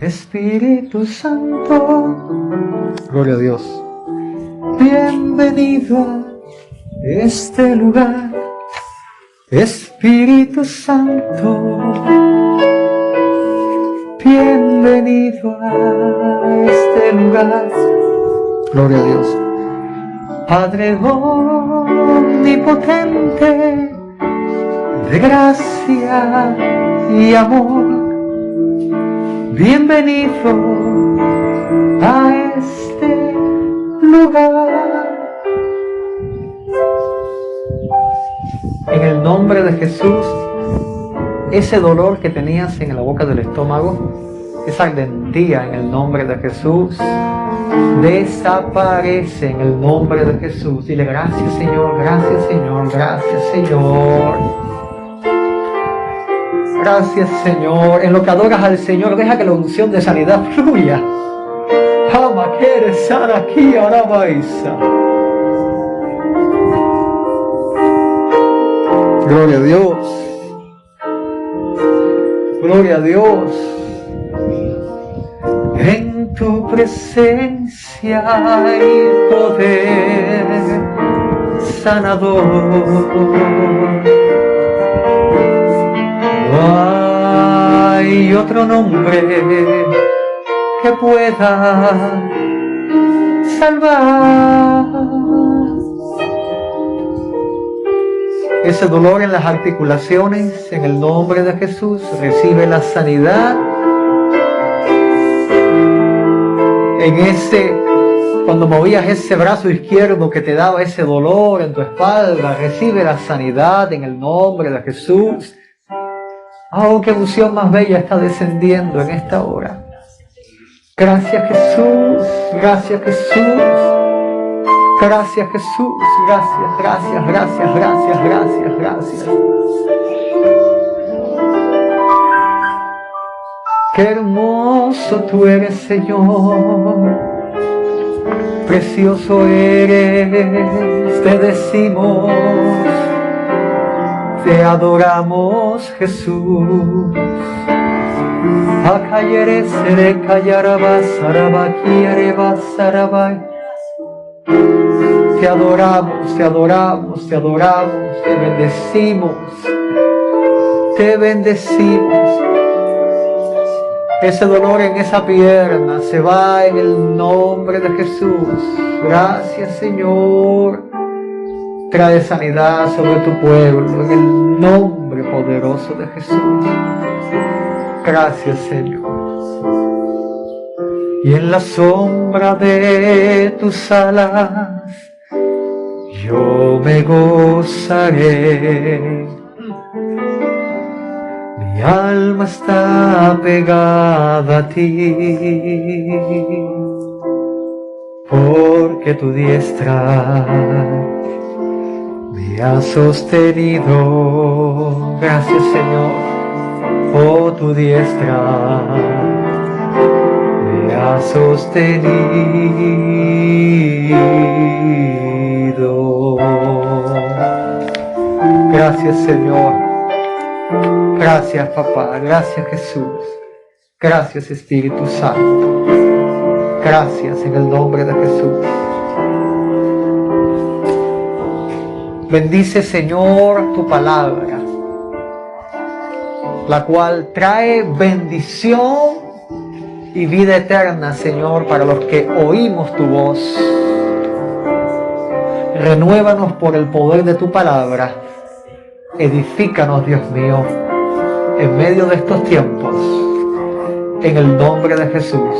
Espíritu Santo, gloria a Dios, bienvenido a este lugar. Espíritu Santo, bienvenido a este lugar. Gloria a Dios. Padre omnipotente, de gracia y amor, bienvenido a este lugar. En el nombre de Jesús, ese dolor que tenías en la boca del estómago, esa ardentía, en el nombre de Jesús, desaparece en el nombre de Jesús. Dile gracias Señor, gracias Señor, gracias Señor. Gracias Señor. En lo que adoras al Señor, deja que la unción de sanidad fluya. Ama que eres aquí ahora baisa. Gloria a Dios. Gloria a Dios. En tu presencia hay poder sanador. No hay otro nombre que pueda salvar. Ese dolor en las articulaciones, en el nombre de Jesús, recibe la sanidad. Cuando movías ese brazo izquierdo que te daba ese dolor en tu espalda, recibe la sanidad en el nombre de Jesús. Oh, qué unción más bella está descendiendo en esta hora. Gracias Jesús, gracias Jesús, gracias Jesús, gracias, gracias, gracias, gracias, gracias, gracias. Qué hermoso tú eres, Señor, precioso eres, te decimos, te adoramos, Jesús. Akayere sere kayaraba sarabaki areba sarabai. Te adoramos, te adoramos, te adoramos, te bendecimos, te bendecimos. Ese dolor en esa pierna se va en el nombre de Jesús. Gracias, Señor. Trae sanidad sobre tu pueblo en el nombre poderoso de Jesús. Gracias, Señor. Y en la sombra de tus alas yo me gozaré. Mi alma está pegada a ti, porque tu diestra me ha sostenido. Gracias, Señor. Oh, tu diestra me ha sostenido. Gracias, Señor. Gracias, papá. Gracias, Jesús. Gracias, Espíritu Santo. Gracias en el nombre de Jesús. Bendice, Señor, tu palabra, la cual trae bendición y vida eterna, Señor, para los que oímos tu voz. Renuévanos por el poder de tu palabra. Edifícanos, Dios mío, en medio de estos tiempos, en el nombre de Jesús.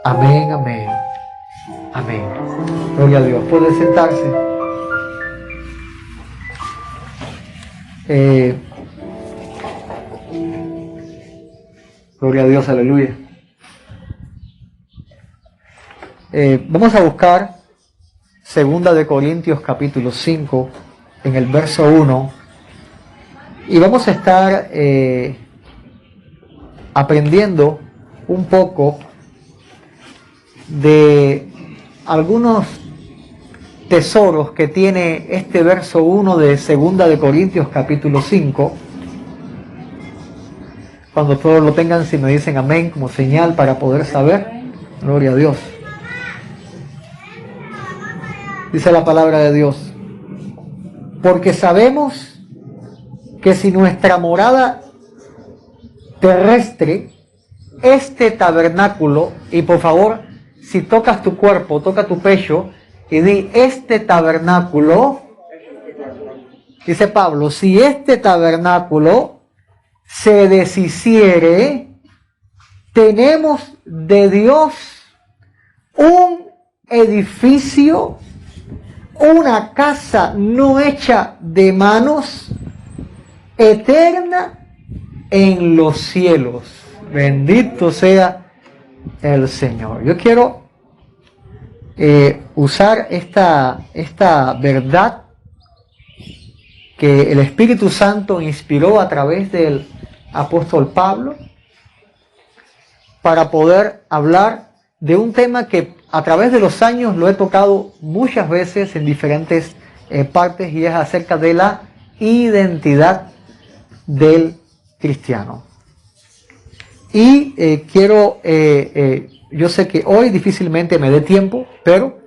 Amén, amén, amén. Gloria a Dios. ¿Puede sentarse? Gloria a Dios, aleluya. Vamos a buscar 2 de Corintios capítulo 5, en el verso 1, y vamos a estar aprendiendo un poco de algunos tesoros que tiene este verso 1 de 2 de Corintios capítulo 5, Cuando todos lo tengan, si me dicen amén como señal para poder saber. Gloria a Dios. Dice la palabra de Dios. Porque sabemos que si nuestra morada terrestre, este tabernáculo, y por favor, si tocas tu cuerpo, toca tu pecho y di, este tabernáculo, dice Pablo, si este tabernáculo se deshiciere, tenemos de Dios un edificio, una casa no hecha de manos, eterna en los cielos. Bendito sea el Señor. Yo quiero usar esta verdad que el Espíritu Santo inspiró a través del apóstol Pablo para poder hablar de un tema que a través de los años lo he tocado muchas veces en diferentes partes, y es acerca de la identidad del cristiano. Y quiero, yo sé que hoy difícilmente me dé tiempo, pero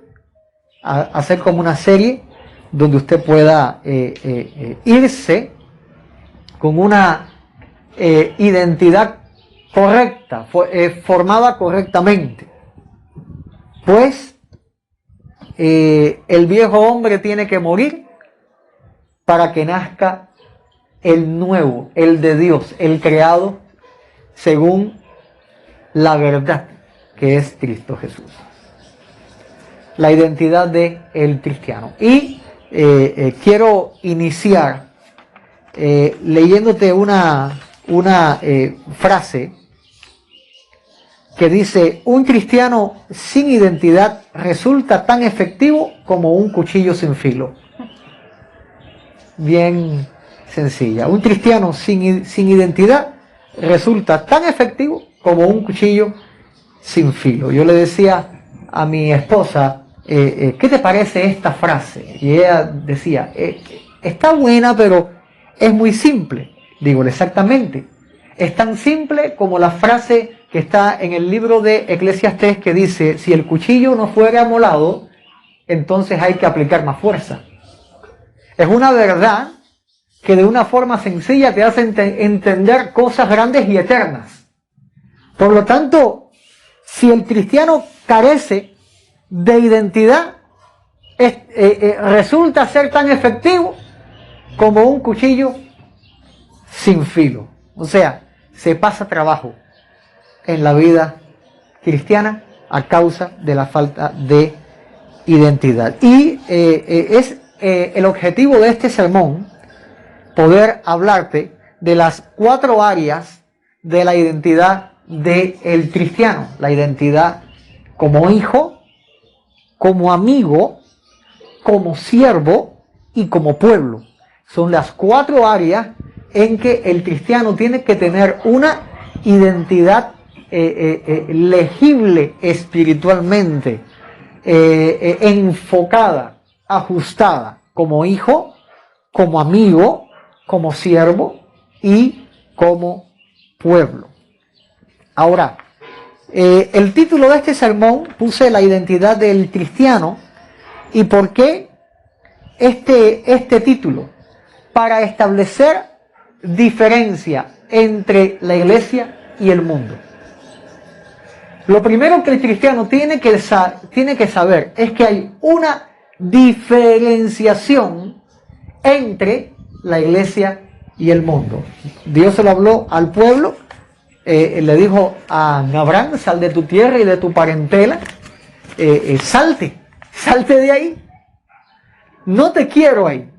hacer como una serie donde usted pueda irse con una identidad correcta, formada correctamente. Pues el viejo hombre tiene que morir para que nazca el nuevo, el de Dios, el creado según la verdad que es Cristo Jesús. La identidad del cristiano. Y quiero iniciar leyéndote una frase que dice: un cristiano sin identidad resulta tan efectivo como un cuchillo sin filo. Bien sencilla. Un cristiano sin identidad resulta tan efectivo como un cuchillo sin filo. Yo le decía a mi esposa, ¿qué te parece esta frase? Y ella decía, está buena, pero es muy simple. Digo, exactamente. Es tan simple como la frase que está en el libro de Eclesiastés que dice, si el cuchillo no fuera amolado, entonces hay que aplicar más fuerza. Es una verdad que de una forma sencilla te hace entender cosas grandes y eternas. Por lo tanto, si el cristiano carece de identidad, resulta ser tan efectivo como un cuchillo sin filo. O sea, se pasa trabajo en la vida cristiana a causa de la falta de identidad. Y es el objetivo de este sermón poder hablarte de las 4 áreas de la identidad del cristiano. La identidad como hijo, como amigo, como siervo y como pueblo. Son las 4 áreas en que el cristiano tiene que tener una identidad legible espiritualmente, enfocada, ajustada, como hijo, como amigo, como siervo y como pueblo. Ahora, el título de este sermón puse la identidad del cristiano. ¿Y por qué este título? Para establecer diferencia entre la iglesia y el mundo. Lo primero que el cristiano tiene que saber es que hay una diferenciación entre la iglesia y el mundo. Dios se lo habló al pueblo, le dijo a Abraham, sal de tu tierra y de tu parentela, salte de ahí, no te quiero ahí.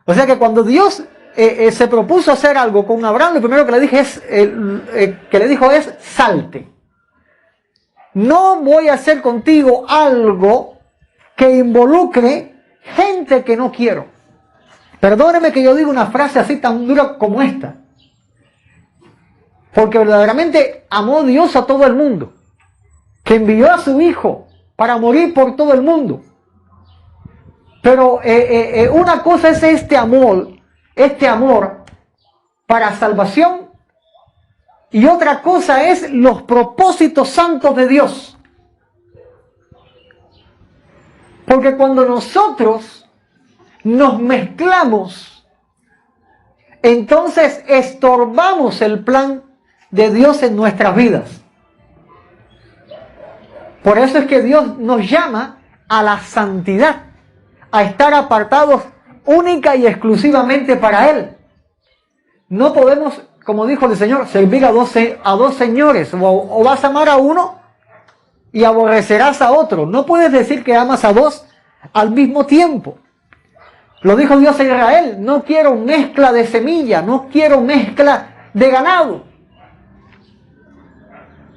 O sea que cuando Dios se propuso hacer algo con Abraham, lo primero que le dijo es salte. No voy a hacer contigo algo que involucre gente que no quiero. Perdóneme que yo diga una frase así tan dura como esta. Porque verdaderamente amó Dios a todo el mundo. Que envió a su Hijo para morir por todo el mundo. Pero una cosa es este amor para salvación. y otra cosa es los propósitos santos de Dios. Porque cuando nosotros nos mezclamos, entonces estorbamos el plan de Dios en nuestras vidas. Por eso es que Dios nos llama a la santidad, a estar apartados única y exclusivamente para Él. No podemos, como dijo el Señor, servir a dos señores. O vas a amar a uno y aborrecerás a otro. No puedes decir que amas a dos al mismo tiempo. Lo dijo Dios a Israel: no quiero mezcla de semilla, no quiero mezcla de ganado.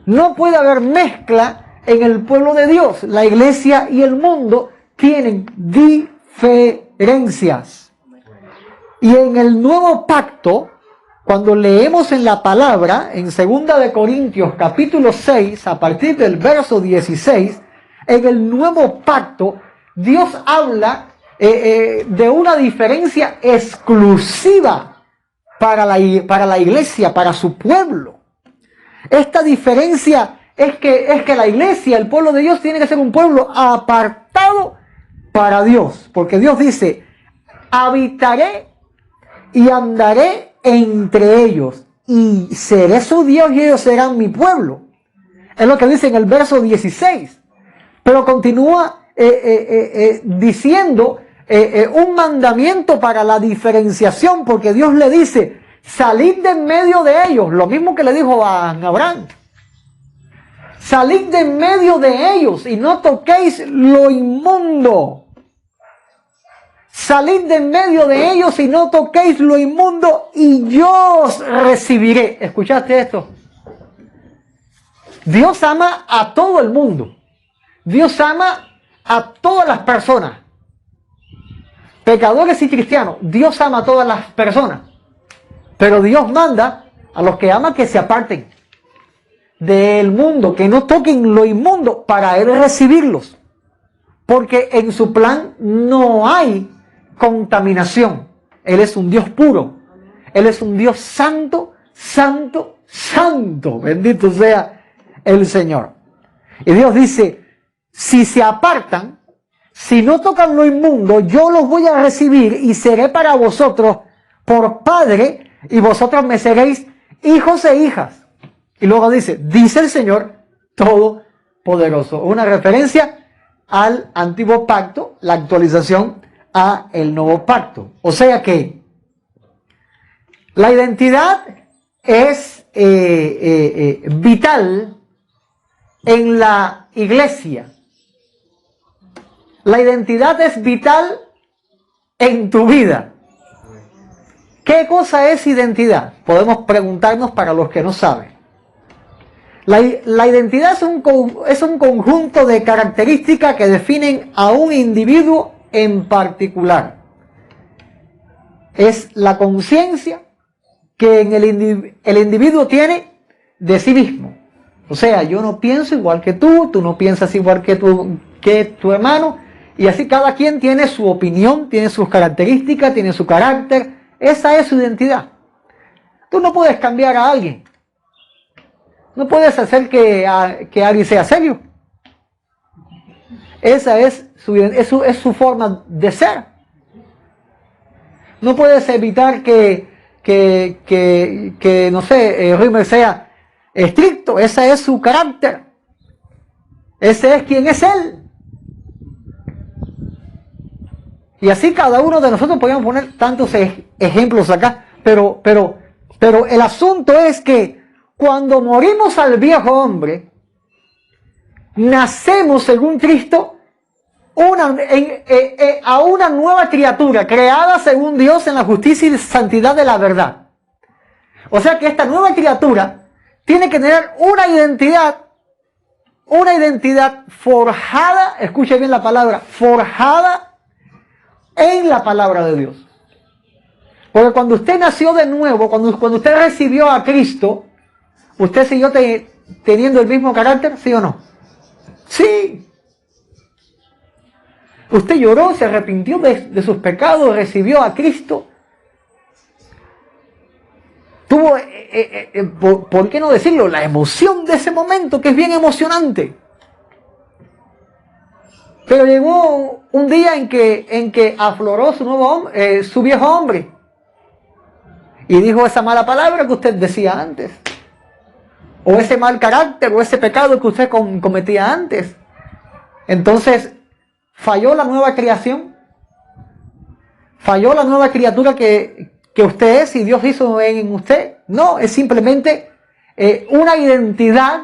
No puede haber mezcla en el pueblo de Dios. La iglesia y el mundo tienen diferencias. Y en el nuevo pacto, cuando leemos en la palabra, en 2 de Corintios capítulo 6, a partir del verso 16, en el nuevo pacto, Dios habla de una diferencia exclusiva para la iglesia, para su pueblo. Esta diferencia es que la iglesia, el pueblo de Dios, tiene que ser un pueblo apartado para Dios. Porque Dios dice: habitaré y andaré entre ellos, y seré su Dios y ellos serán mi pueblo. Es lo que dice en el verso 16. Pero continúa diciendo un mandamiento para la diferenciación, porque Dios le dice: salid de en medio de ellos. Lo mismo que le dijo a Abraham: salid de en medio de ellos y no toquéis lo inmundo. Salid de en medio de ellos y no toquéis lo inmundo, y yo os recibiré. ¿Escuchaste esto? Dios ama a todo el mundo. Dios ama a todas las personas. Pecadores y cristianos. Dios ama a todas las personas. Pero Dios manda a los que aman que se aparten del mundo, que no toquen lo inmundo, para Él recibirlos. Porque en su plan no hay contaminación. Él es un Dios puro. Él es un Dios santo, santo, santo. Bendito sea el Señor. Y Dios dice: si se apartan, si no tocan lo inmundo, yo los voy a recibir y seré para vosotros por Padre, y vosotros me seréis hijos e hijas. Y luego dice el Señor Todopoderoso. Una referencia al antiguo pacto, la actualización a el nuevo pacto. O sea que la identidad es vital en la iglesia. La identidad es vital en tu vida. ¿Qué cosa es identidad? Podemos preguntarnos para los que no saben. La identidad es un conjunto de características que definen a un individuo en particular. Es la conciencia que el individuo tiene de sí mismo. O sea, yo no pienso igual que tú no piensas igual que tu hermano, y así cada quien tiene su opinión, tiene sus características, tiene su carácter. Esa es su identidad. Tú no puedes cambiar a alguien. No puedes hacer que alguien sea serio. Esa es su forma de ser. No puedes evitar que no sé, Rimer sea estricto. Ese es su carácter. Ese es quien es él. Y así cada uno de nosotros podríamos poner tantos ejemplos acá. Pero el asunto es que cuando morimos al viejo hombre, nacemos según Cristo a una nueva criatura, creada según Dios en la justicia y santidad de la verdad. O sea que esta nueva criatura tiene que tener una identidad forjada, escuche bien la palabra, forjada en la palabra de Dios. Porque cuando usted nació de nuevo, cuando usted recibió a Cristo, ¿usted siguió teniendo el mismo carácter? ¿Sí o no? Sí. Usted lloró, se arrepintió de sus pecados, recibió a Cristo. ¿por qué no decirlo? La emoción de ese momento, que es bien emocionante. Pero llegó un día en que afloró su viejo hombre. Y dijo esa mala palabra que usted decía antes. O ese mal carácter, o ese pecado que usted cometía antes. Entonces, falló la nueva creación. Falló la nueva criatura que usted es y Dios hizo en usted. No, es simplemente una identidad,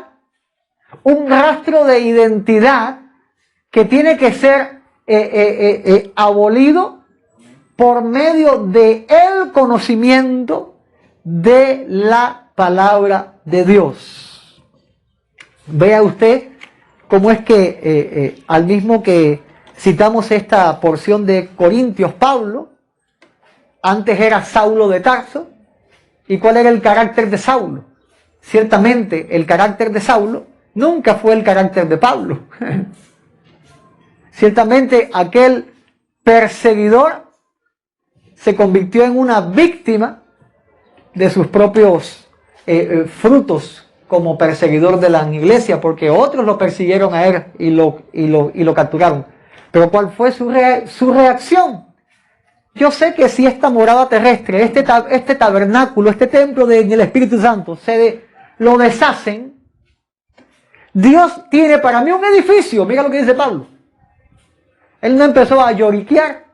un rastro de identidad que tiene que ser abolido por medio de el conocimiento de la palabra de Dios. Vea usted cómo es que al mismo que citamos esta porción de Corintios, Pablo, antes era Saulo de Tarso. ¿Y cuál era el carácter de Saulo? Ciertamente el carácter de Saulo nunca fue el carácter de Pablo. Ciertamente aquel perseguidor se convirtió en una víctima de sus propios frutos como perseguidor de la iglesia, porque otros lo persiguieron a él y lo capturaron. Pero ¿cuál fue su reacción? Yo sé que si esta morada terrestre, este tabernáculo, este templo del Espíritu Santo, lo deshacen, Dios tiene para mí un edificio. Mira lo que dice Pablo. Él no empezó a lloriquear,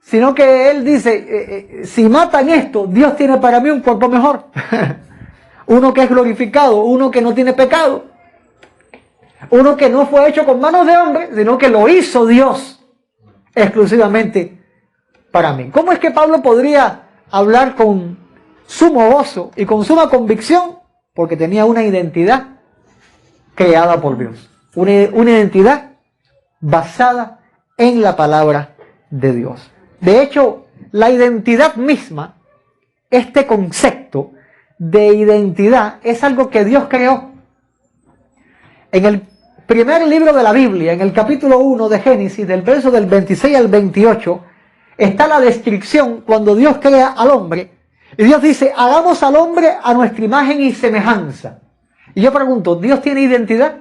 sino que él dice, si matan esto, Dios tiene para mí un cuerpo mejor. Uno que es glorificado, uno que no tiene pecado. Uno que no fue hecho con manos de hombre, sino que lo hizo Dios exclusivamente para mí. ¿Cómo es que Pablo podría hablar con sumo gozo y con suma convicción? Porque tenía una identidad creada por Dios. Una identidad basada en la palabra de Dios. De hecho, la identidad misma, este concepto de identidad, es algo que Dios creó. En el primer libro de la Biblia, en el capítulo 1 de Génesis, del verso del 26 al 28, está la descripción cuando Dios crea al hombre. Y Dios dice, hagamos al hombre a nuestra imagen y semejanza. Y yo pregunto, ¿Dios tiene identidad?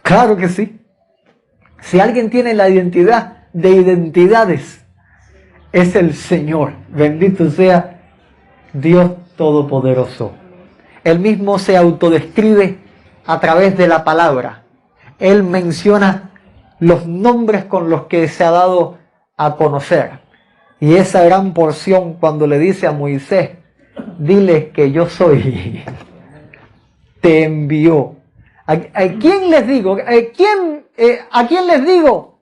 Claro que sí. Si alguien tiene la identidad de identidades, es el Señor. Bendito sea Dios Todopoderoso. Él mismo se autodescribe a través de la palabra. Él menciona los nombres con los que se ha dado a conocer. Y esa gran porción cuando le dice a Moisés, dile que yo soy, te envió. ¿A quién les digo? ¿A quién les digo?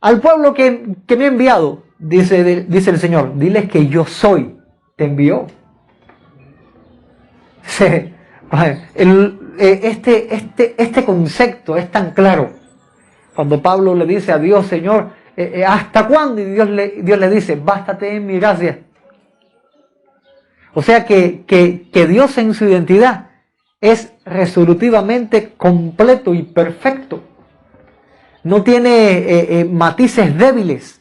Al pueblo que me ha enviado, dice el Señor, diles que yo soy, te envió. Este concepto es tan claro. Cuando Pablo le dice a Dios, Señor, ¿hasta cuándo? Y Dios le dice, bástate en mi gracia. O sea que Dios en su identidad es resolutivamente completo y perfecto. No tiene matices débiles.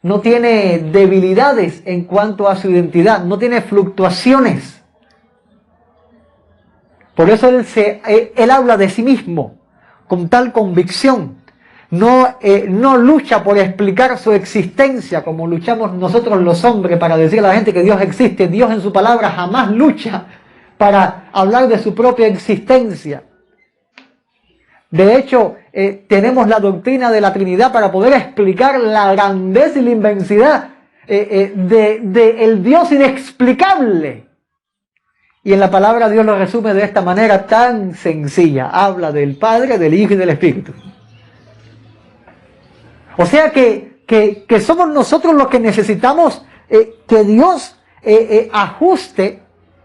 No tiene debilidades en cuanto a su identidad. No tiene fluctuaciones. Por eso él habla de sí mismo con tal convicción. No lucha por explicar su existencia como luchamos nosotros los hombres para decir a la gente que Dios existe. Dios en su palabra jamás lucha para hablar de su propia existencia. De hecho, tenemos la doctrina de la Trinidad para poder explicar la grandeza y la inmensidad del Dios inexplicable. Y en la palabra Dios lo resume de esta manera tan sencilla. Habla del Padre, del Hijo y del Espíritu. O sea que somos nosotros los que necesitamos que Dios ajuste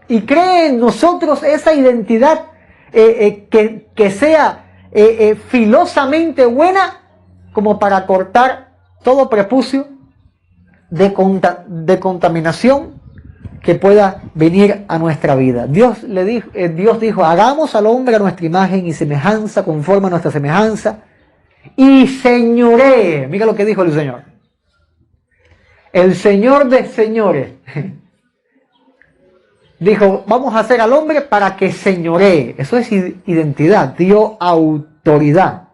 y cree en nosotros esa identidad que sea filosamente buena como para cortar todo prepucio de contaminación que pueda venir a nuestra vida. Dios dijo, hagamos al hombre a nuestra imagen y semejanza, conforme a nuestra semejanza, y señoree. Mira lo que dijo el Señor. el Señor de señores, dijo, vamos a hacer al hombre para que señoree. Eso es identidad, dio autoridad.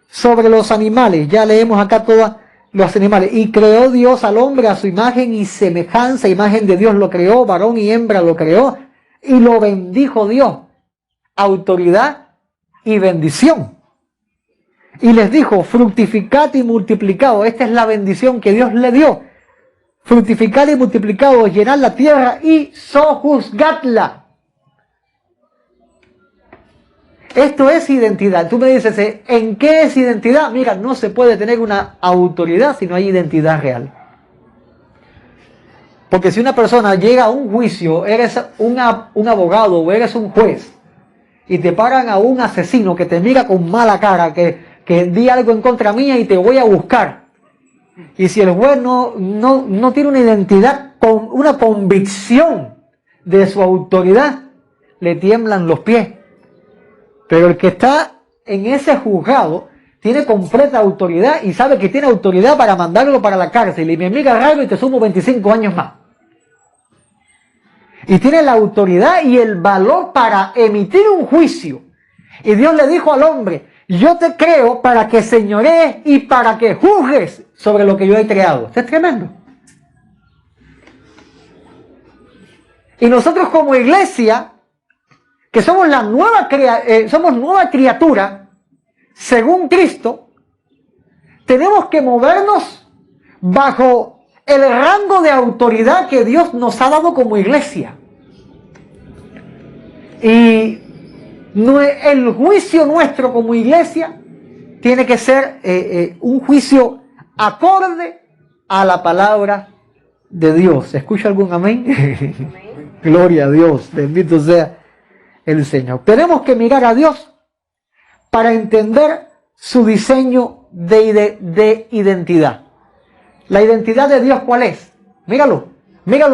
Sobre los animales, ya leemos acá todos los animales. Y creó Dios al hombre a su imagen y semejanza, imagen de Dios lo creó, varón y hembra lo creó, y lo bendijo Dios. Autoridad y bendición. Y les dijo, fructificad y multiplicaos. Esta es la bendición que Dios le dio. Fructificad y multiplicaos, llenad la tierra y sojuzgadla. Esto es identidad. Tú me dices, ¿en qué es identidad? Mira, no se puede tener una autoridad si no hay identidad real. Porque si una persona llega a un juicio, eres un abogado o eres un juez, y te paran a un asesino que te mira con mala cara, que di algo en contra mía y te voy a buscar. Y si el juez no tiene una identidad, con una convicción de su autoridad, le tiemblan los pies. Pero el que está en ese juzgado tiene completa autoridad y sabe que tiene autoridad para mandarlo para la cárcel. Y me mira raro y te sumo 25 años más. Y tiene la autoridad y el valor para emitir un juicio. Y Dios le dijo al hombre, yo te creo para que señorees y para que juzgues sobre lo que yo he creado. Esto es tremendo. Y nosotros como iglesia, que somos somos nueva criatura, según Cristo, tenemos que movernos bajo el rango de autoridad que Dios nos ha dado como iglesia. Y el juicio nuestro como iglesia tiene que ser un juicio acorde a la palabra de Dios. ¿Escucha algún amén? Gloria a Dios, bendito sea el Señor. Tenemos que mirar a Dios para entender su diseño de identidad. La identidad de Dios, ¿cuál es? Míralo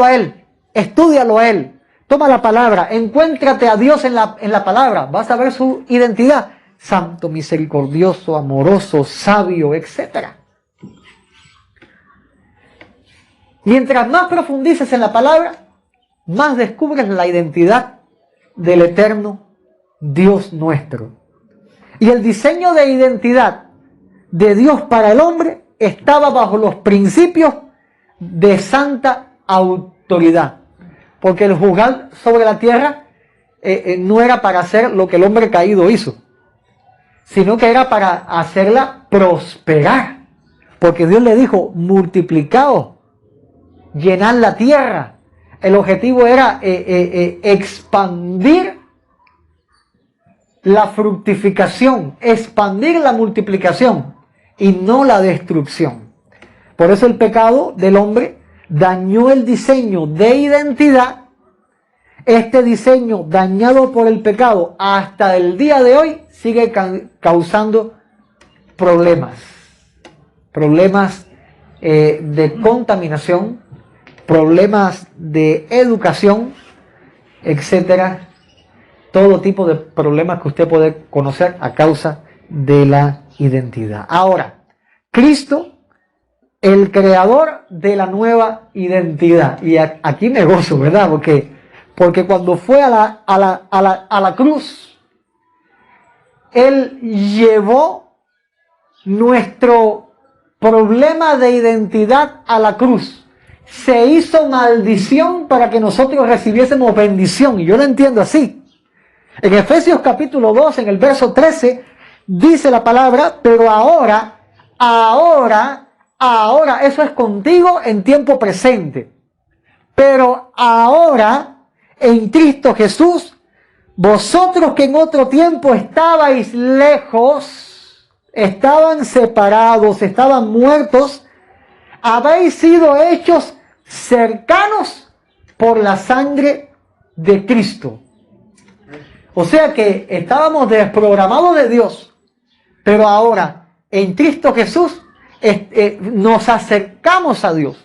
a Él, estúdialo a Él, toma la palabra, encuéntrate a Dios en la palabra, vas a ver su identidad, santo, misericordioso, amoroso, sabio, etc. Mientras más profundices en la palabra, más descubres la identidad del eterno Dios nuestro. Y el diseño de identidad de Dios para el hombre estaba bajo los principios de santa autoridad. Porque el juzgar sobre la tierra no era para hacer lo que el hombre caído hizo, sino que era para hacerla prosperar. Porque Dios le dijo, multiplicaos, llenad la tierra. El objetivo era expandir la fructificación, expandir la multiplicación y no la destrucción. Por eso el pecado del hombre dañó el diseño de identidad. Este diseño dañado por el pecado hasta el día de hoy sigue causando problemas de contaminación, problemas de educación, etcétera, todo tipo de problemas que usted puede conocer a causa de la identidad. Ahora, Cristo, el creador de la nueva identidad, y aquí me gozo, ¿verdad? Porque cuando fue a la cruz, Él llevó nuestro problema de identidad a la cruz. Se hizo maldición para que nosotros recibiésemos bendición. Y yo lo entiendo así. En Efesios capítulo 2, en el verso 13, dice la palabra, pero ahora, eso es contigo en tiempo presente. Pero ahora, en Cristo Jesús, vosotros que en otro tiempo estabais lejos, estaban separados, estaban muertos, habéis sido hechos cercanos por la sangre de Cristo. O sea que estábamos desprogramados de Dios, pero ahora en Cristo Jesús nos acercamos a Dios.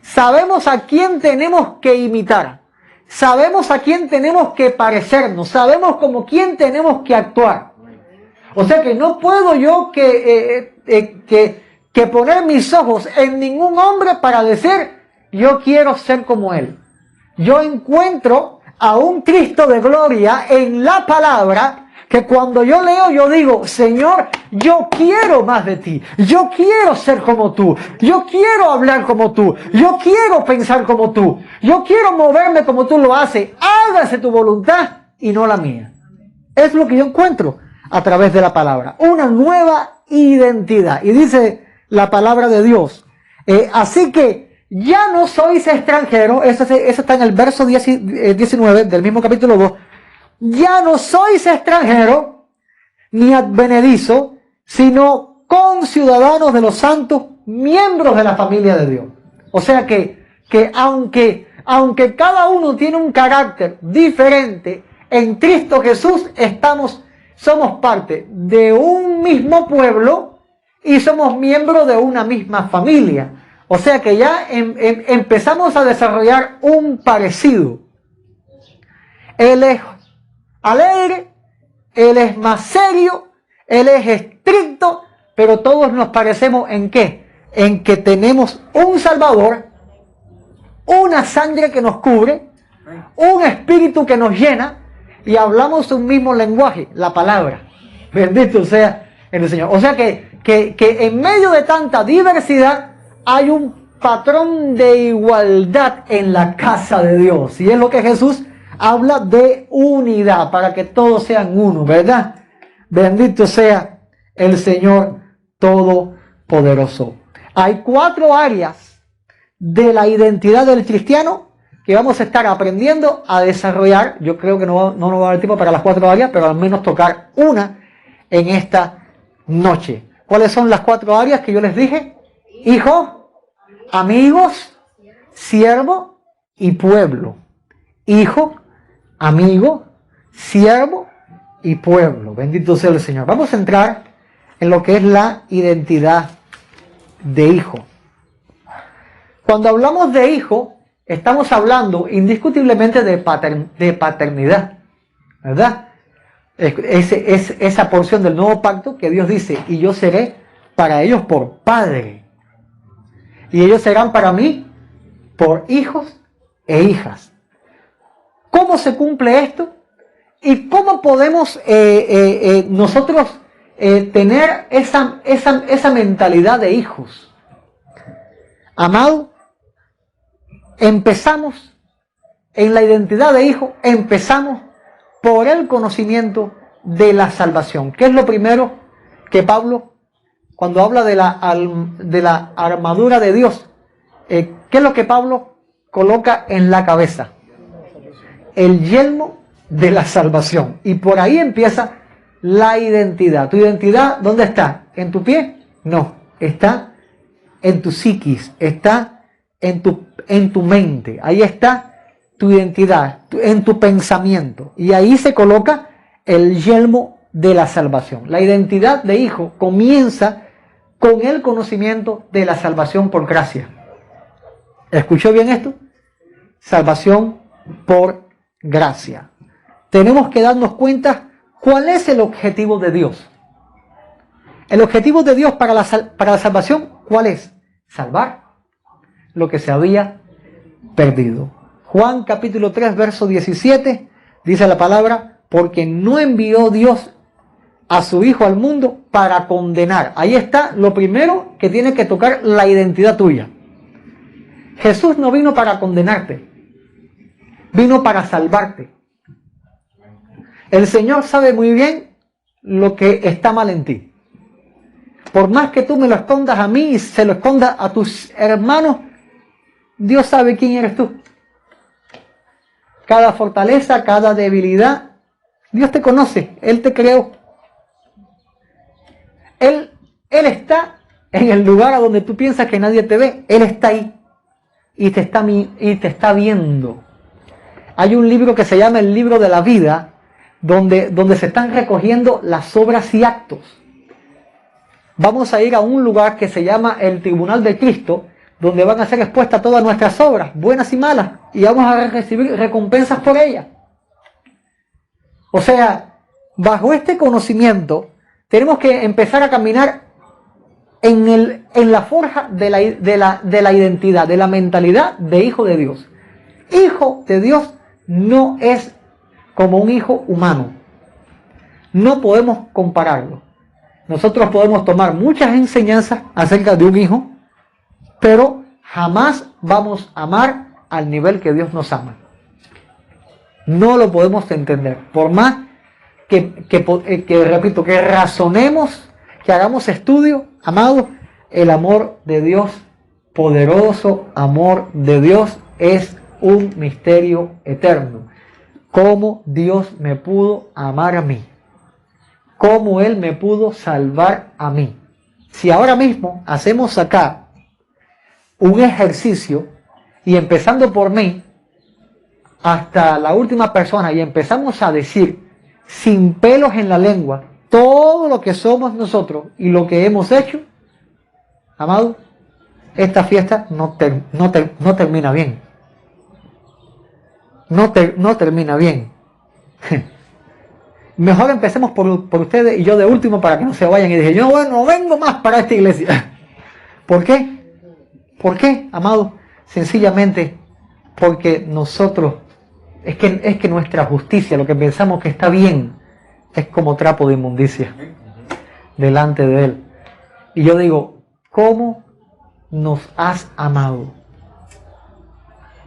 Sabemos a quién tenemos que imitar, sabemos a quién tenemos que parecernos, sabemos como quién tenemos que actuar. O sea que no puedo yo que que poner mis ojos en ningún hombre para decir, yo quiero ser como Él. Yo encuentro a un Cristo de gloria en la palabra, que cuando yo leo, yo digo, Señor, yo quiero más de ti. Yo quiero ser como tú. Yo quiero hablar como tú. Yo quiero pensar como tú. Yo quiero moverme como tú lo haces. Hágase tu voluntad y no la mía. Es lo que yo encuentro a través de la palabra. Una nueva identidad. Y dice la palabra de Dios. Así que ya no sois extranjeros. Eso está en el verso 19 del mismo capítulo 2. Ya no sois extranjeros ni advenedizos, sino conciudadanos de los santos, miembros de la familia de Dios. O sea que aunque cada uno tiene un carácter diferente, en Cristo Jesús somos parte de un mismo pueblo y somos miembros de una misma familia. O sea que ya empezamos a desarrollar un parecido. Él es alegre, Él es más serio, Él es estricto, pero todos nos parecemos ¿en qué? En que tenemos un Salvador, una sangre que nos cubre, un espíritu que nos llena y hablamos un mismo lenguaje, la palabra. Bendito sea el Señor. O sea que en medio de tanta diversidad hay un patrón de igualdad en la casa de Dios. Y es lo que Jesús habla de unidad, para que todos sean uno, ¿verdad? Bendito sea el Señor Todopoderoso. Hay 4 áreas de la identidad del cristiano que vamos a estar aprendiendo a desarrollar. Yo creo que no nos va a dar tiempo para las 4 áreas, pero al menos tocar una en esta noche. ¿Cuáles son las 4 áreas que yo les dije? Hijo, amigos, siervo y pueblo. Hijo, amigo, siervo y pueblo. Bendito sea el Señor. Vamos a entrar en lo que es la identidad de hijo. Cuando hablamos de hijo, estamos hablando indiscutiblemente de paternidad, ¿verdad? Es esa porción del nuevo pacto que Dios dice, y yo seré para ellos por padre, y ellos serán para mí por hijos e hijas. ¿Cómo se cumple esto? ¿Y cómo podemos nosotros tener esa mentalidad de hijos? Amado, empezamos en la identidad de hijo, empezamos por el conocimiento de la salvación. ¿Qué es lo primero que Pablo, cuando habla de la armadura de Dios, qué es lo que Pablo coloca en la cabeza? El yelmo de la salvación. Y por ahí empieza la identidad. ¿Tu identidad dónde está? ¿En tu pie? No, está en tu psiquis, está en tu mente. Ahí está tu identidad, en tu pensamiento. Y ahí se coloca el yelmo de la salvación. La identidad de hijo comienza con el conocimiento de la salvación por gracia. ¿Escuchó bien esto? Salvación por gracia. Tenemos que darnos cuenta cuál es el objetivo de Dios. El objetivo de Dios para la salvación, ¿cuál es? Salvar lo que se había perdido. Juan capítulo 3, verso 17, dice la palabra, porque no envió Dios a su Hijo al mundo para condenar. Ahí está lo primero que tiene que tocar la identidad tuya. Jesús no vino para condenarte, vino para salvarte. El Señor sabe muy bien lo que está mal en ti. Por más que tú me lo escondas a mí y se lo escondas a tus hermanos, Dios sabe quién eres tú. Cada fortaleza, cada debilidad, Dios te conoce, Él te creó. Él está en el lugar a donde tú piensas que nadie te ve. Él está ahí y te está viendo. Hay un libro que se llama el libro de la vida, donde se están recogiendo las obras y actos. Vamos a ir a un lugar que se llama el Tribunal de Cristo, donde van a ser expuestas todas nuestras obras, buenas y malas, y vamos a recibir recompensas por ellas. O sea, bajo este conocimiento, tenemos que empezar a caminar en en la forja de la identidad, de la mentalidad de hijo de Dios. Hijo de Dios no es como un hijo humano. No podemos compararlo. Nosotros podemos tomar muchas enseñanzas acerca de un hijo, pero jamás vamos a amar al nivel que Dios nos ama. No lo podemos entender. Por más repito, que razonemos, que hagamos estudio, amados, el amor de Dios, poderoso amor de Dios, es un misterio eterno. ¿Cómo Dios me pudo amar a mí? ¿Cómo Él me pudo salvar a mí? Si ahora mismo hacemos acá un ejercicio y empezando por mí hasta la última persona y empezamos a decir sin pelos en la lengua todo lo que somos nosotros y lo que hemos hecho, amado, esta fiesta no termina bien. No termina bien. Mejor empecemos por ustedes y yo de último para que no se vayan. Y dije, yo no vengo más para esta iglesia. ¿Por qué? ¿Por qué, amado? Sencillamente porque nosotros, es que nuestra justicia, lo que pensamos que está bien, es como trapo de inmundicia delante de Él. Y yo digo, ¿cómo nos has amado?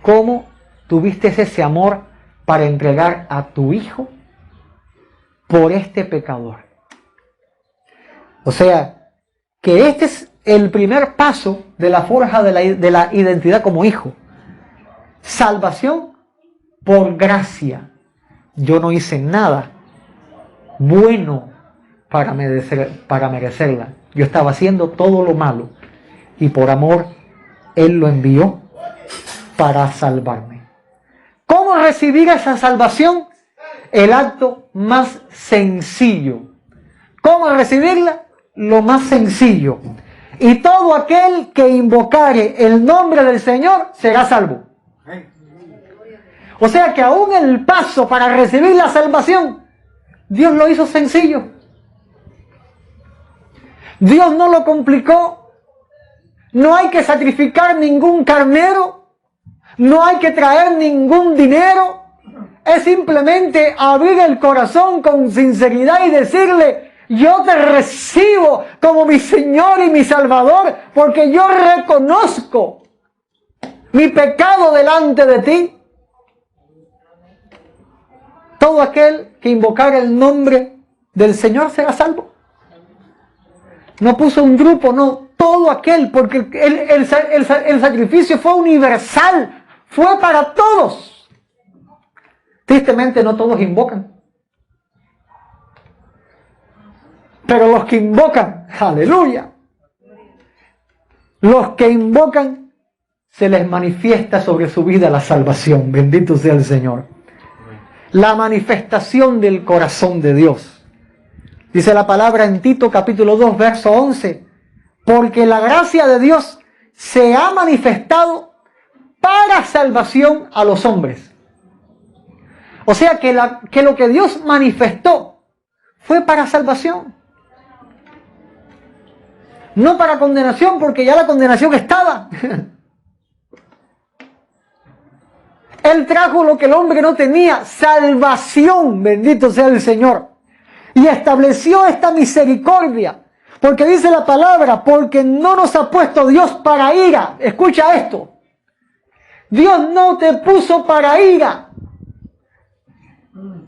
¿Cómo tuviste ese amor para entregar a tu Hijo por este pecador? O sea, que este es el primer paso de la forja de la identidad como hijo. Salvación por gracia. Yo no hice nada bueno para merecerla. Yo estaba haciendo todo lo malo y por amor Él lo envió para salvarme. ¿Cómo recibir esa salvación? El acto más sencillo. ¿Cómo recibirla? Lo más sencillo. Y todo aquel que invocare el nombre del Señor será salvo. O sea que aún el paso para recibir la salvación, Dios lo hizo sencillo. Dios no lo complicó. No hay que sacrificar ningún carnero. No hay que traer ningún dinero. Es simplemente abrir el corazón con sinceridad y decirle, yo te recibo como mi Señor y mi Salvador, porque yo reconozco mi pecado delante de ti. Todo aquel que invocara el nombre del Señor será salvo. No puso un grupo, no, todo aquel, porque el sacrificio fue universal, fue para todos. Tristemente no todos invocan. Pero los que invocan, aleluya, los que invocan, se les manifiesta sobre su vida la salvación. Bendito sea el Señor. La manifestación del corazón de Dios. Dice la palabra en Tito capítulo 2, verso 11. Porque la gracia de Dios se ha manifestado para salvación a los hombres. O sea que lo que Dios manifestó fue para salvación. No para condenación, porque ya la condenación estaba. Él trajo lo que el hombre no tenía, salvación, bendito sea el Señor. Y estableció esta misericordia, porque dice la palabra, porque no nos ha puesto Dios para ira. Escucha esto. Dios no te puso para ira,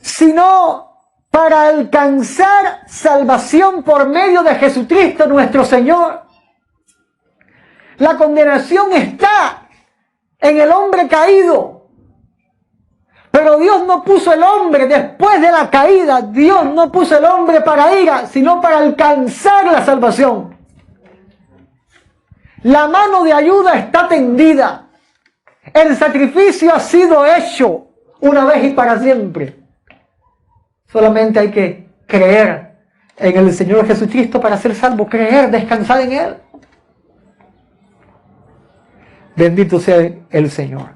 sino para alcanzar salvación por medio de Jesucristo nuestro Señor. La condenación está en el hombre caído. Pero Dios no puso el hombre después de la caída. Dios no puso el hombre para ira, sino para alcanzar la salvación. La mano de ayuda está tendida. El sacrificio ha sido hecho una vez y para siempre. Solamente hay que creer en el Señor Jesucristo para ser salvo. Creer, descansar en Él. Bendito sea el Señor.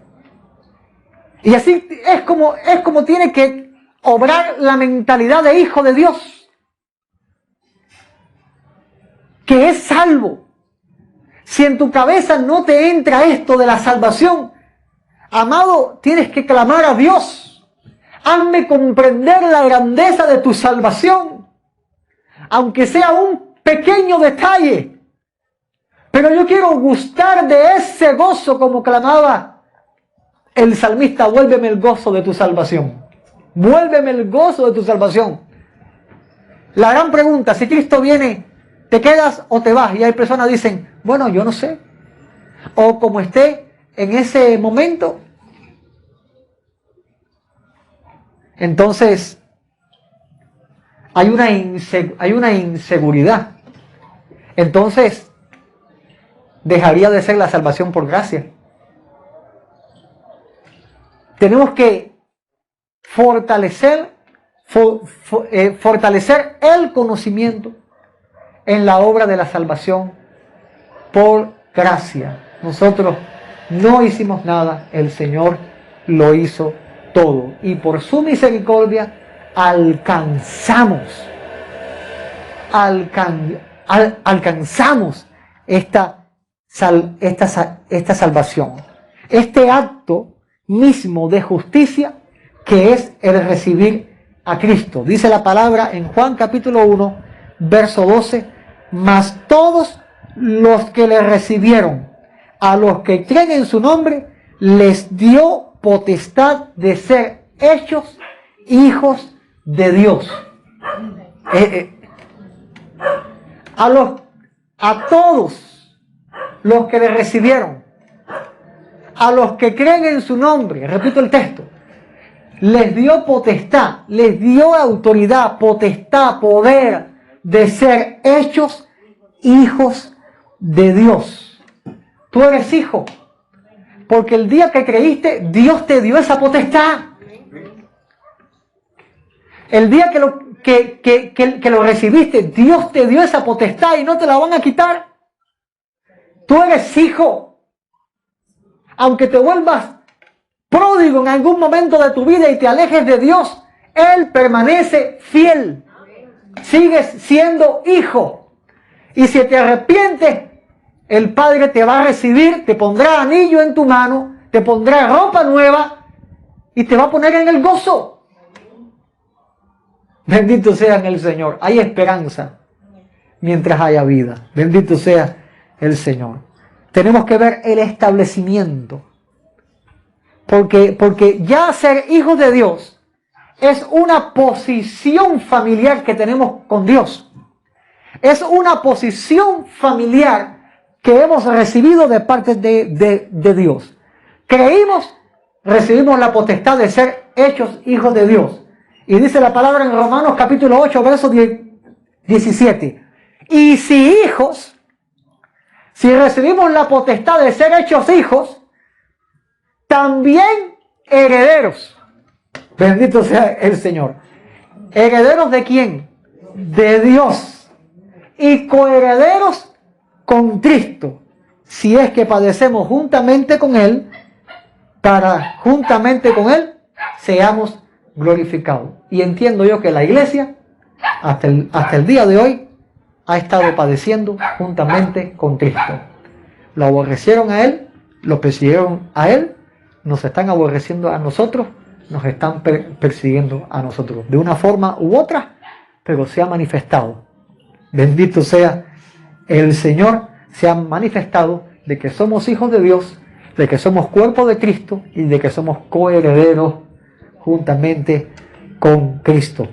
Y así es como tiene que obrar la mentalidad de hijo de Dios, que es salvo. Si en tu cabeza no te entra esto de la salvación, amado, tienes que clamar a Dios. Hazme comprender la grandeza de tu salvación, aunque sea un pequeño detalle. Pero yo quiero gustar de ese gozo como clamaba el salmista, vuélveme el gozo de tu salvación. Vuélveme el gozo de tu salvación. La gran pregunta, si Cristo viene, ¿te quedas o te vas? Y hay personas que dicen, bueno, yo no sé. O como esté en ese momento. Entonces, hay una inseguridad. Entonces, dejaría de ser la salvación por gracia. Tenemos que fortalecer el conocimiento en la obra de la salvación por gracia. Nosotros no hicimos nada, el Señor lo hizo todo. Y por su misericordia alcanzamos esta salvación. Este acto mismo de justicia que es el recibir a Cristo. Dice la palabra en Juan capítulo 1, verso 12, mas todos los que le recibieron, a los que creen en su nombre, les dio potestad de ser hechos hijos de Dios. A todos los que le recibieron, a los que creen en su nombre, repito el texto, les dio potestad, les dio autoridad, potestad, poder de ser hechos hijos de Dios. Tú eres hijo, porque el día que creíste, Dios te dio esa potestad. El día que lo recibiste, Dios te dio esa potestad y no te la van a quitar. Tú eres hijo. Aunque te vuelvas pródigo en algún momento de tu vida y te alejes de Dios, Él permanece fiel. Sigues siendo hijo. Y si te arrepientes, el Padre te va a recibir, te pondrá anillo en tu mano, te pondrá ropa nueva y te va a poner en el gozo. Bendito sea el Señor. Hay esperanza mientras haya vida. Bendito sea el Señor. Tenemos que ver el establecimiento. Porque ya ser hijos de Dios es una posición familiar que tenemos con Dios. Es una posición familiar que hemos recibido de parte de Dios. Creímos, recibimos la potestad de ser hechos hijos de Dios. Y dice la palabra en Romanos capítulo 8, verso 17. Y si hijos, si recibimos la potestad de ser hechos hijos, también herederos. Bendito sea el Señor. ¿Herederos de quién? De Dios. Y coherederos con Cristo, si es que padecemos juntamente con Él, para juntamente con Él seamos glorificados. Y entiendo yo que la iglesia, hasta el día de hoy, ha estado padeciendo juntamente con Cristo. Lo aborrecieron a Él, lo persiguieron a Él, nos están aborreciendo a nosotros, nos están persiguiendo a nosotros. De una forma u otra, pero se ha manifestado. Bendito sea el Señor, se ha manifestado de que somos hijos de Dios, de que somos cuerpo de Cristo y de que somos coherederos juntamente con Cristo.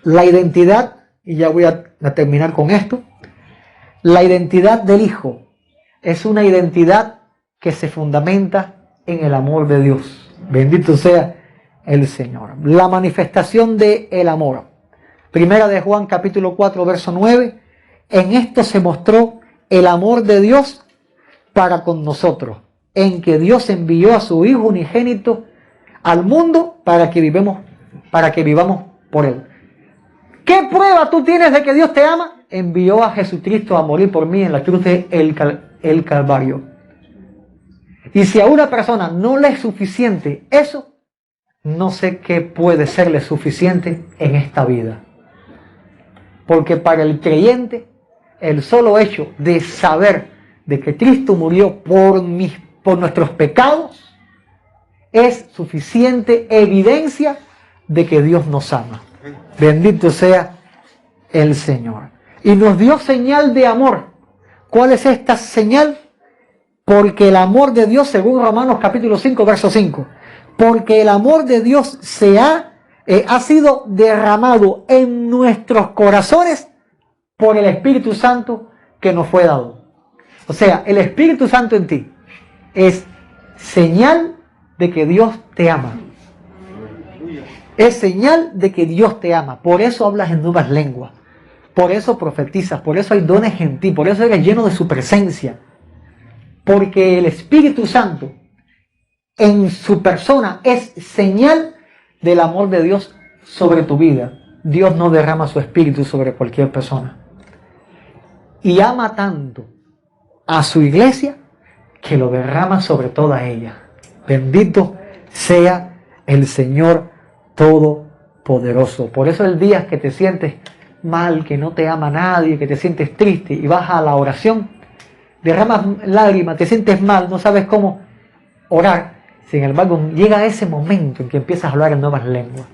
La identidad, y ya voy a terminar con esto, la identidad del Hijo es una identidad que se fundamenta en el amor de Dios. Bendito sea el Señor. La manifestación del amor. Primera de Juan capítulo 4 verso 9. En esto se mostró el amor de Dios para con nosotros, en que Dios envió a su Hijo unigénito al mundo para que vivamos por Él. ¿Qué prueba tú tienes de que Dios te ama? Envió a Jesucristo a morir por mí en la cruz de el Calvario. Y si a una persona no le es suficiente eso, no sé qué puede serle suficiente en esta vida. Porque para el creyente, el solo hecho de saber de que Cristo murió por nuestros pecados es suficiente evidencia de que Dios nos ama. Bendito sea el Señor. Y nos dio señal de amor. ¿Cuál es esta señal? Porque el amor de Dios, según Romanos capítulo 5, verso 5, porque el amor de Dios ha sido derramado en nuestros corazones por el Espíritu Santo que nos fue dado. O sea, el Espíritu Santo en ti es señal de que Dios te ama. Es señal de que Dios te ama. Por eso hablas en nuevas lenguas. Por eso profetizas. Por eso hay dones en ti. Por eso eres lleno de su presencia. Porque el Espíritu Santo en su persona es señal del amor de Dios sobre tu vida. Dios no derrama su Espíritu sobre cualquier persona. Y ama tanto a su iglesia que lo derrama sobre toda ella. Bendito sea el Señor Todopoderoso. Por eso el día que te sientes mal, que no te ama nadie, que te sientes triste y vas a la oración, derramas lágrimas, te sientes mal, no sabes cómo orar. Sin embargo, llega ese momento en que empiezas a hablar en nuevas lenguas.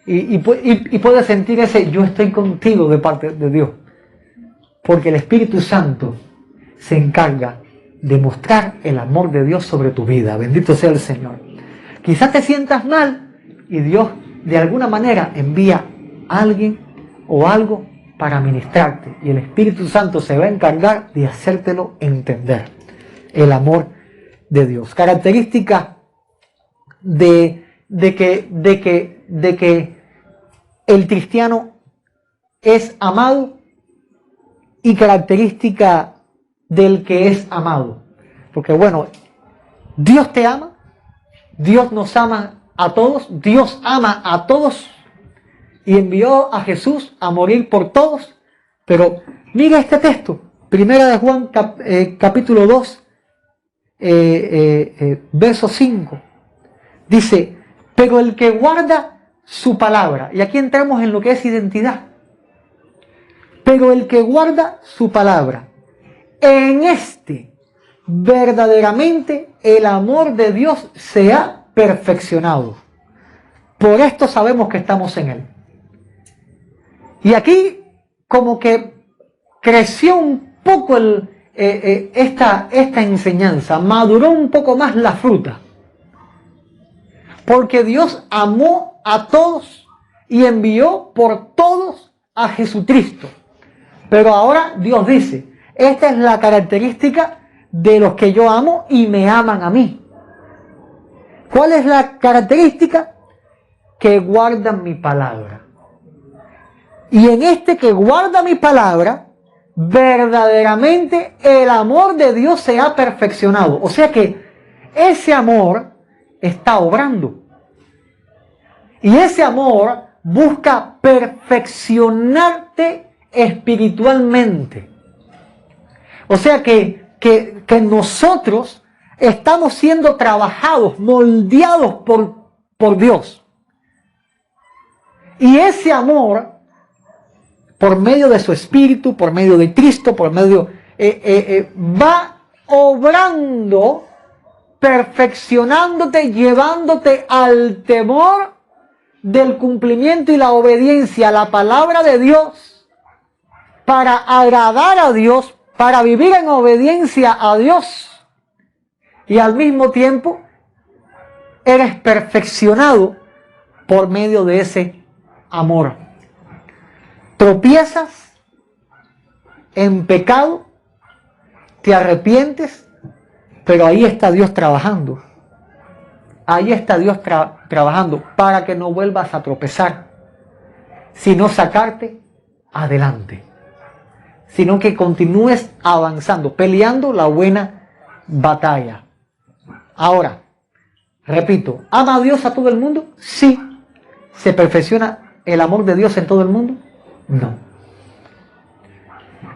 Y puedes sentir ese yo estoy contigo de parte de Dios. Porque el Espíritu Santo se encarga de mostrar el amor de Dios sobre tu vida. Bendito sea el Señor. Quizás te sientas mal y Dios de alguna manera envía a alguien o algo para ministrarte. Y el Espíritu Santo se va a encargar de hacértelo entender. El amor de Dios. Característica de que el cristiano es amado y característica del que es amado. Porque bueno, Dios te ama, Dios nos ama a todos, Dios ama a todos y envió a Jesús a morir por todos. Pero mira este texto, Primera de Juan capítulo 2, verso 5. Dice, pero el que guarda su palabra, y aquí entramos en lo que es identidad. Pero el que guarda su palabra, en este verdaderamente el amor de Dios se ha perfeccionado. Por esto sabemos que estamos en Él. Y aquí como que creció un poco esta enseñanza, maduró un poco más la fruta. Porque Dios amó a todos y envió por todos a Jesucristo. Pero ahora Dios dice, esta es la característica de los que yo amo y me aman a mí. ¿Cuál es la característica? Que guardan mi palabra. Y en este que guarda mi palabra, verdaderamente el amor de Dios se ha perfeccionado. O sea que ese amor está obrando. Y ese amor busca perfeccionarte espiritualmente. O sea que nosotros estamos siendo trabajados, moldeados por Dios. Y ese amor, por medio de su Espíritu, por medio de Cristo, por medio va obrando, perfeccionándote, llevándote al temor del cumplimiento y la obediencia a la palabra de Dios, para agradar a Dios, para vivir en obediencia a Dios, y al mismo tiempo eres perfeccionado por medio de ese amor. Tropiezas en pecado, te arrepientes, pero ahí está Dios trabajando. Ahí está Dios trabajando para que no vuelvas a tropezar, sino sacarte adelante, sino que continúes avanzando, peleando la buena batalla. Ahora, repito, ¿ama a Dios a todo el mundo? Sí. ¿Se perfecciona el amor de Dios en todo el mundo? No.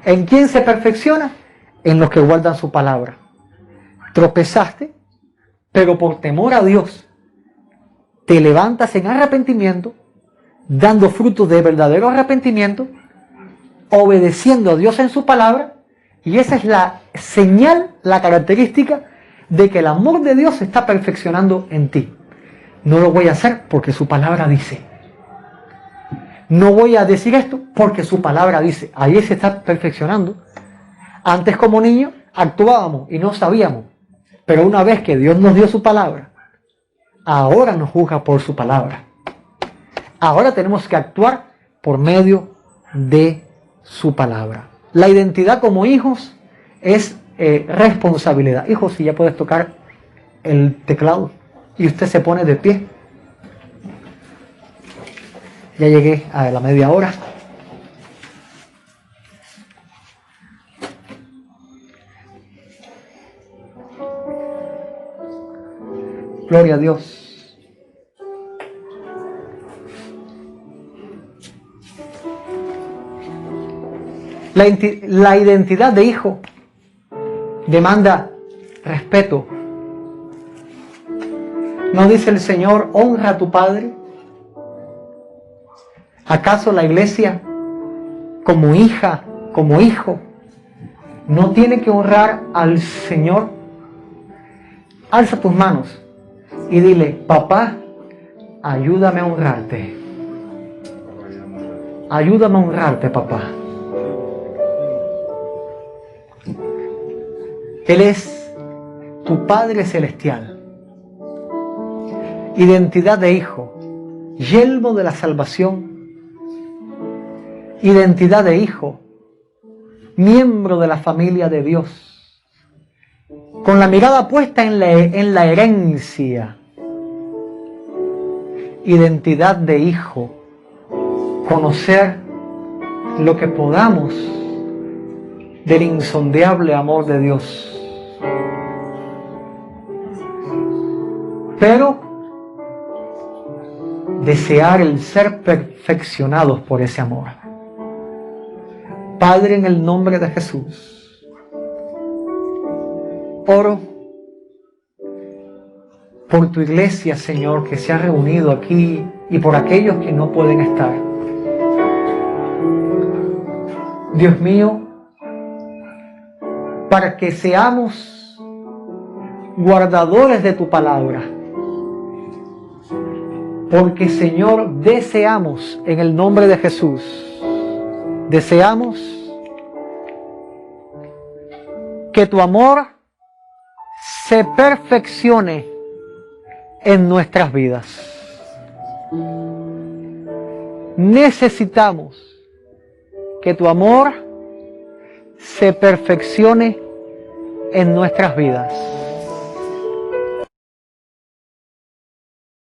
¿En quién se perfecciona? En los que guardan su palabra. Tropezaste, pero por temor a Dios te levantas en arrepentimiento, dando frutos de verdadero arrepentimiento, obedeciendo a Dios en su palabra, Y esa es la señal, la característica de que el amor de Dios se está perfeccionando en ti. No lo voy a hacer porque su palabra dice. No voy a decir esto porque su palabra dice. Ahí se está perfeccionando. Antes como niños actuábamos y no sabíamos. Pero una vez que Dios nos dio su palabra, ahora nos juzga por su palabra. Ahora tenemos que actuar por medio de su palabra. La identidad como hijos es responsabilidad. Hijos, si ya puedes tocar el teclado y usted se pone de pie. Ya llegué a la media hora. Gloria a Dios. La identidad de hijo demanda respeto. ¿No dice el Señor, honra a tu padre? ¿Acaso la iglesia, como hija, como hijo, no tiene que honrar al Señor? Alza tus manos y dile, papá, ayúdame a honrarte. Ayúdame a honrarte, papá. Él es tu Padre Celestial. Identidad de hijo, yelmo de la salvación. Identidad de hijo, miembro de la familia de Dios. Con la mirada puesta en la herencia. Identidad de hijo, conocer lo que podamos del insondable amor de Dios. Pero desear el ser perfeccionados por ese amor. Padre, en el nombre de Jesús, oro por tu iglesia, Señor, que se ha reunido aquí y por aquellos que no pueden estar. Dios mío, para que seamos guardadores de tu palabra. Porque, Señor, deseamos, en el nombre de Jesús, deseamos que tu amor se perfeccione en nuestras vidas. Necesitamos que tu amor se perfeccione en nuestras vidas.